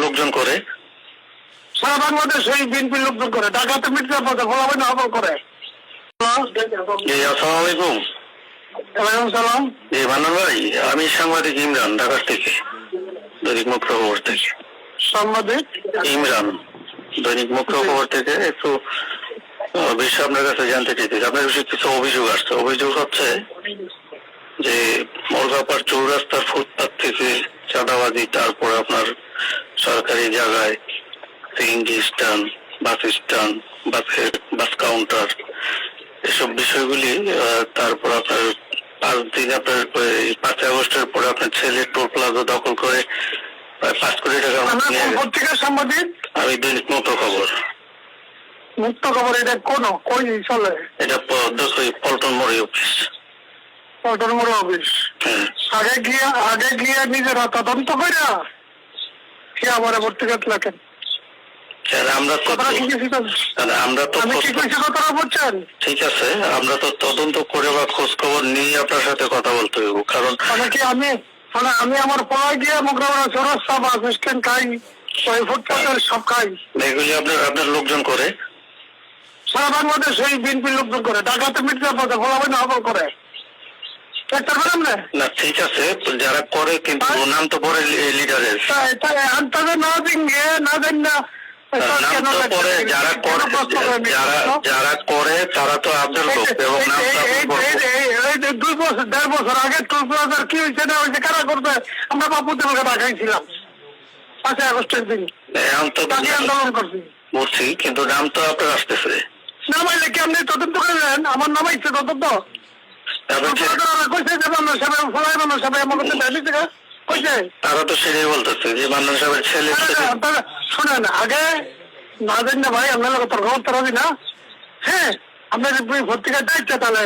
লোকজন করে? সারা বাংলাদেশ এই বিএনপির লোকজন করে, ঢাকাতে মির্জাপুরে ফলাফল হবল করে। জি, আসসালামু আলাইকুম। ওয়ালাইকুম সালাম। জি মান্নান ভাই, আমি সাংবাদিক ইমরান, ঢাকা থেকে, দৈনিক মুখ্য খবর থেকে। সাংবাদিক ইমরান, দৈনিক মুখ্য খবর থেকে একটু বিষয় আপনার কাছে জানতে চাইছি। আপনার বিষয়ে কিছু অভিযোগ আসছে। অভিযোগ হচ্ছে যে মর্গাপাড় চৌরাস্তার ফুটপাত থেকে চাঁদাবাজি, তারপর আপনার সরকারি জায়গায় CNG stand, bus stand, bus counter, এসব বিষয়গুলি, তারপর আপনার 5 দিন আপনার 5 আগস্টের পরে আপনার ছেলে টোল প্লাজা দখল করে প্রায় 5 কোটি টাকা। পত্রিকার সাংবাদিক? আমি দৈনিক মুখ্য খবর। মুক্ত খবর এটা কোন কই চলে? এটা পল্টন মোড় অফিস। পল্টন মোড় অফিস। আগে গিয়ে নিজেরা তদন্ত কইরা কি আমার পত্রিকাতে লেখেন? আমরা তো ঠিক আছে, আমরা তো তদন্ত করে বা খোঁজ খবর নিয়ে আপনার সাথে কথা বলতে হইব। কারণ আমি আমার পড়ায় গিয়ে মোকাবেলা চৌরাস্তা বাস স্ট্যান্ড খাই, ওই ফুটপাতের সব খাই। এগুলি আপনার লোকজন করে? সারা বাংলাদেশ এই বিএনপির লোকজন করে, ঢাকাতে মির্জাপুরে ফলাফল হবল করে। না ঠিক আছে, যারা করে কিন্তু নাম তো পরে লিডারের না দিন না দেন না। যারা করে তারা তো আপনার লোক, এবং 2 বছর 1.5 বছর আগে টোল প্লাজার কি হয়েছে না হয়েছে কারা করবে? আমরা বাপুদের লোকে ঢাকাইছিলাম 5 আগস্টের দিন, আন্দোলন করছি। বুঝছি, কিন্তু নাম তো আপনার আসতেছে। নামাইলে কি আপনি তদন্ত করলেন? আমার নামাইছে তদন্ত। তারা তো সেটাই বলতেছে যে মান্নান সাহেবের ছেলে। শোনেন, আগে না দেন না ভাই, আপনার লোক তর্ক করতে পারবি না। হ্যাঁ, আপনার পত্রিকার দায়িত্ব তাহলে